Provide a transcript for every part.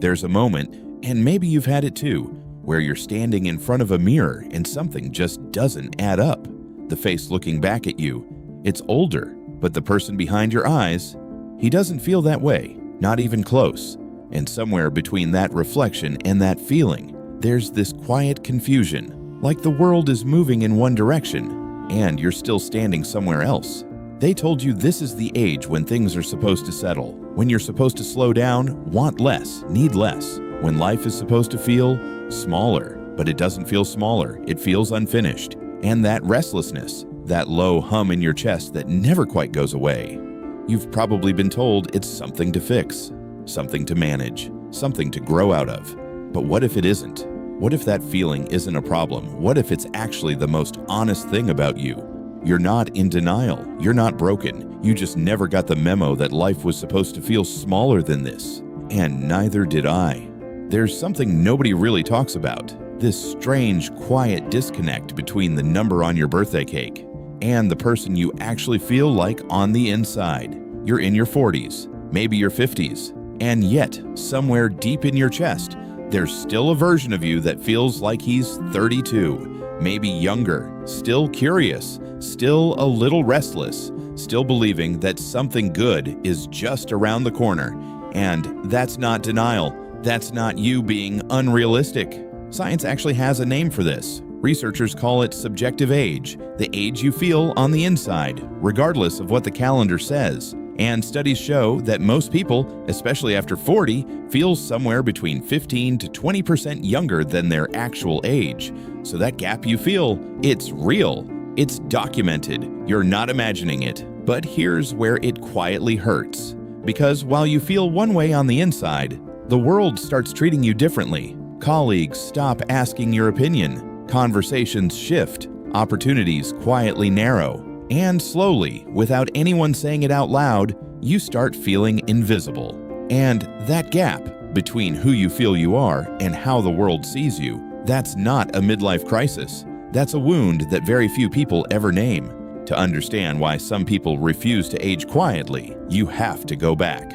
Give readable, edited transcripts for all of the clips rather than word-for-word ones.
There's a moment, and maybe you've had it too, where you're standing in front of a mirror and something just doesn't add up. The face looking back at you, it's older, but the person behind your eyes, he doesn't feel that way, not even close. And somewhere between that reflection and that feeling, there's this quiet confusion, like the world is moving in one direction, and you're still standing somewhere else. They told you this is the age when things are supposed to settle, when you're supposed to slow down, want less, need less, when life is supposed to feel smaller, but it doesn't feel smaller, it feels unfinished. And that restlessness, that low hum in your chest that never quite goes away. You've probably been told it's something to fix, something to manage, something to grow out of. But what if it isn't? What if that feeling isn't a problem? What if it's actually the most honest thing about you? You're not in denial. You're not broken. You just never got the memo that life was supposed to feel smaller than this. And neither did I. There's something nobody really talks about. This strange, quiet disconnect between the number on your birthday cake and the person you actually feel like on the inside. You're in your 40s, maybe your 50s, and yet, somewhere deep in your chest, there's still a version of you that feels like he's 32, maybe younger, still curious, still a little restless, still believing that something good is just around the corner. And that's not denial. That's not you being unrealistic. Science actually has a name for this. Researchers call it subjective age, the age you feel on the inside, regardless of what the calendar says. And studies show that most people, especially after 40, feel somewhere between 15 to 20% younger than their actual age. So that gap you feel, it's real. It's documented. You're not imagining it. But here's where it quietly hurts. Because while you feel one way on the inside, the world starts treating you differently. Colleagues stop asking your opinion. Conversations shift. Opportunities quietly narrow. And slowly, without anyone saying it out loud, you start feeling invisible. And that gap between who you feel you are and how the world sees you, that's not a midlife crisis. That's a wound that very few people ever name. To understand why some people refuse to age quietly, you have to go back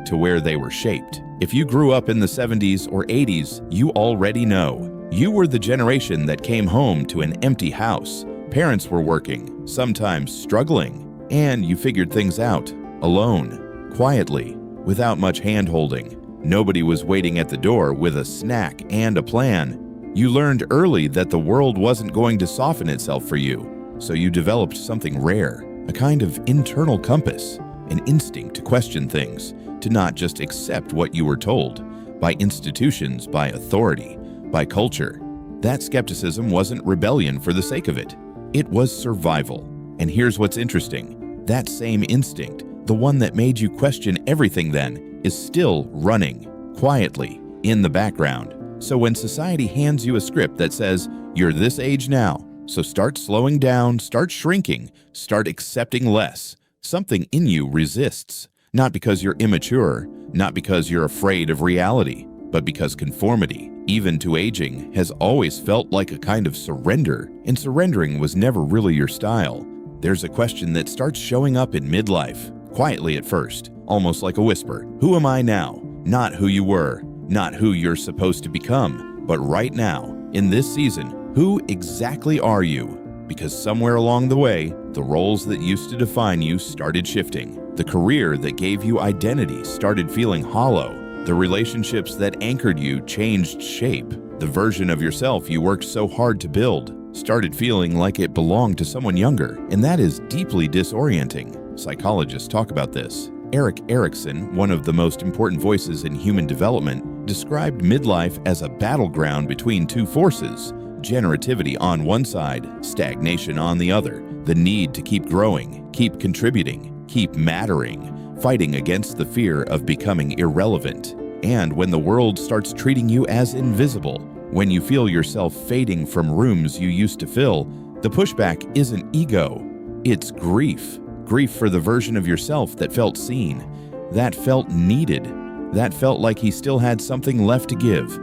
to where they were shaped. If you grew up in the 70s or 80s, you already know. You were the generation that came home to an empty house. Parents were working, sometimes struggling, and you figured things out, alone, quietly, without much hand-holding. Nobody was waiting at the door with a snack and a plan. You learned early that the world wasn't going to soften itself for you, so you developed something rare, a kind of internal compass, an instinct to question things, to not just accept what you were told, by institutions, by authority, by culture. That skepticism wasn't rebellion for the sake of it. It was survival. And here's what's interesting. That same instinct, the one that made you question everything then, is still running, quietly, in the background. So when society hands you a script that says, you're this age now, so start slowing down, start shrinking, start accepting less, something in you resists. Not because you're immature, not because you're afraid of reality, but because conformity, even to aging, has always felt like a kind of surrender, and surrendering was never really your style. There's a question that starts showing up in midlife, quietly at first, almost like a whisper. Who am I now? Not who you were, not who you're supposed to become, but right now, in this season, who exactly are you? Because somewhere along the way, the roles that used to define you started shifting. The career that gave you identity started feeling hollow. The relationships that anchored you changed shape. The version of yourself you worked so hard to build started feeling like it belonged to someone younger, and that is deeply disorienting. Psychologists talk about this. Erik Erikson, one of the most important voices in human development, described midlife as a battleground between two forces: generativity on one side, stagnation on the other, the need to keep growing, keep contributing, keep mattering, fighting against the fear of becoming irrelevant. And when the world starts treating you as invisible, when you feel yourself fading from rooms you used to fill, the pushback isn't ego, it's grief. Grief for the version of yourself that felt seen, that felt needed, that felt like he still had something left to give.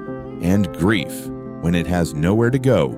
And grief, when it has nowhere to go,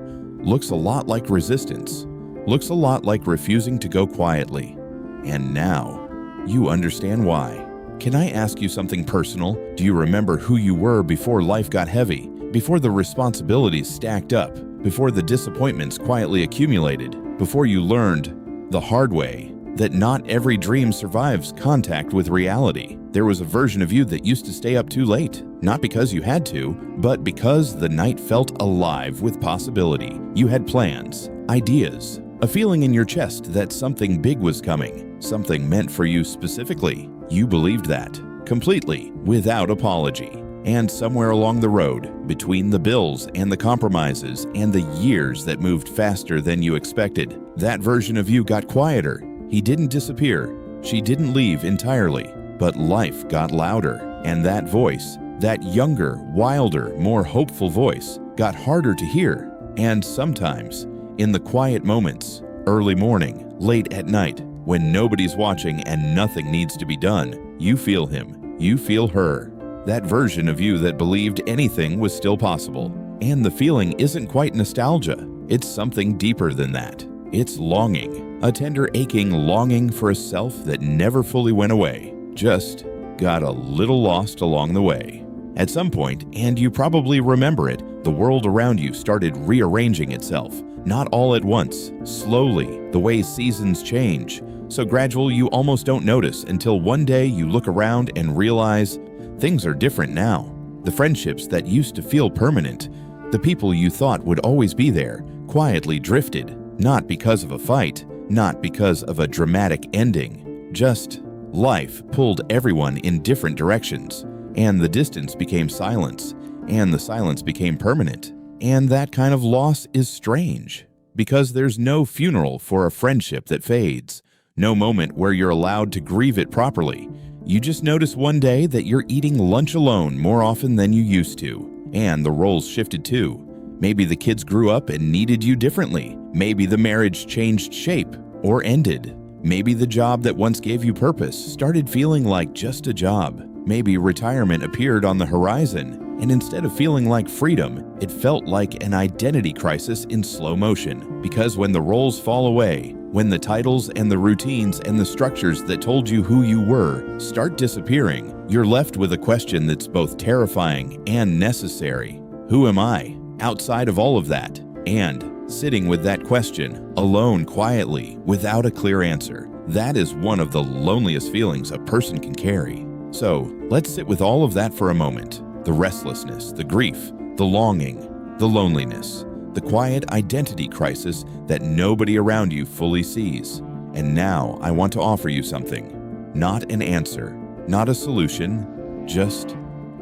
looks a lot like resistance, looks a lot like refusing to go quietly. And now, you understand why. Can I ask you something personal? Do you remember who you were before life got heavy? Before the responsibilities stacked up? Before the disappointments quietly accumulated? Before you learned the hard way that not every dream survives contact with reality? There was a version of you that used to stay up too late, not because you had to, but because the night felt alive with possibility. You had plans, ideas, a feeling in your chest that something big was coming, something meant for you specifically. You believed that, completely, without apology. And somewhere along the road, between the bills and the compromises and the years that moved faster than you expected, that version of you got quieter. He didn't disappear. She didn't leave entirely. But life got louder, and that voice, that younger, wilder, more hopeful voice, got harder to hear. And sometimes, in the quiet moments, early morning, late at night, when nobody's watching and nothing needs to be done, you feel him, you feel her. That version of you that believed anything was still possible. And the feeling isn't quite nostalgia. It's something deeper than that. It's longing, a tender aching longing for a self that never fully went away, just got a little lost along the way. At some point, and you probably remember it, the world around you started rearranging itself. Not all at once, slowly, the way seasons change. So gradual you almost don't notice until one day you look around and realize things are different now. The friendships that used to feel permanent, the people you thought would always be there, quietly drifted. Not because of a fight, not because of a dramatic ending. Just life pulled everyone in different directions, and the distance became silence, and the silence became permanent. And that kind of loss is strange, because there's no funeral for a friendship that fades, no moment where you're allowed to grieve it properly. You just notice one day that you're eating lunch alone more often than you used to, and the roles shifted too. Maybe the kids grew up and needed you differently. Maybe the marriage changed shape or ended. Maybe the job that once gave you purpose started feeling like just a job. Maybe retirement appeared on the horizon, and instead of feeling like freedom, it felt like an identity crisis in slow motion. Because when the roles fall away, when the titles and the routines and the structures that told you who you were start disappearing, you're left with a question that's both terrifying and necessary. Who am I? Outside of all of that, and sitting with that question, alone quietly, without a clear answer, that is one of the loneliest feelings a person can carry. So, let's sit with all of that for a moment. The restlessness, the grief, the longing, the loneliness, the quiet identity crisis that nobody around you fully sees. And now I want to offer you something. Not an answer, not a solution, just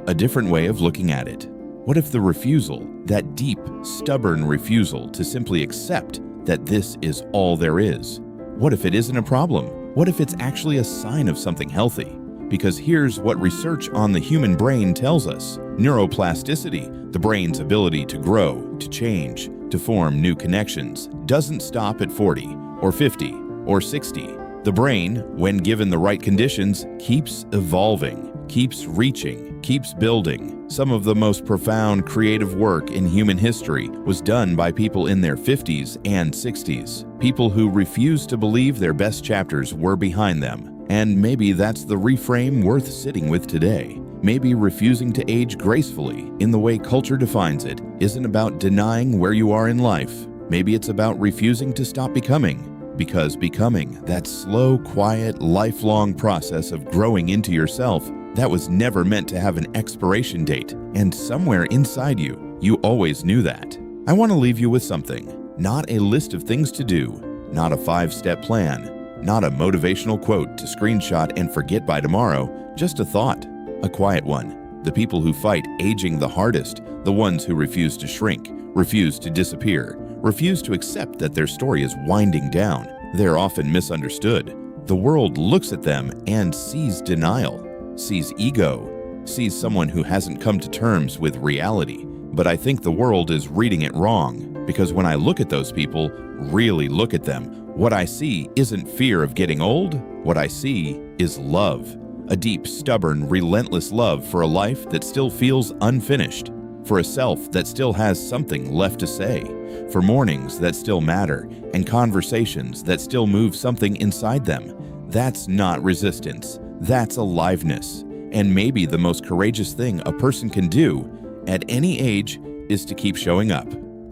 a different way of looking at it. What if the refusal, that deep, stubborn refusal to simply accept that this is all there is? What if it isn't a problem? What if it's actually a sign of something healthy? Because here's what research on the human brain tells us. Neuroplasticity, the brain's ability to grow, to change, to form new connections, doesn't stop at 40 or 50 or 60. The brain, when given the right conditions, keeps evolving, keeps reaching, keeps building. Some of the most profound creative work in human history was done by people in their 50s and 60s, people who refused to believe their best chapters were behind them. And maybe that's the reframe worth sitting with today. Maybe refusing to age gracefully, in the way culture defines it, isn't about denying where you are in life. Maybe it's about refusing to stop becoming. Because becoming, that slow, quiet, lifelong process of growing into yourself, that was never meant to have an expiration date. And somewhere inside you, you always knew that. I want to leave you with something. Not a list of things to do, not a 5-step plan, not a motivational quote to screenshot and forget by tomorrow, just a thought, a quiet one. The people who fight aging the hardest, the ones who refuse to shrink, refuse to disappear, refuse to accept that their story is winding down. They're often misunderstood. The world looks at them and sees denial, sees ego, sees someone who hasn't come to terms with reality. But I think the world is reading it wrong, because when I look at those people, really look at them, what I see isn't fear of getting old. What I see is love. A deep, stubborn, relentless love for a life that still feels unfinished, for a self that still has something left to say, for mornings that still matter, and conversations that still move something inside them. That's not resistance. That's aliveness. And maybe the most courageous thing a person can do at any age is to keep showing up,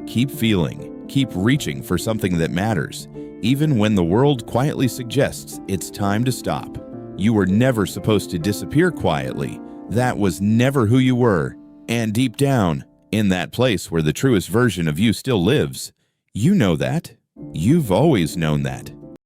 keep feeling, keep reaching for something that matters, even when the world quietly suggests it's time to stop. You were never supposed to disappear quietly. That was never who you were. And deep down, in that place where the truest version of you still lives, you know that. You've always known that.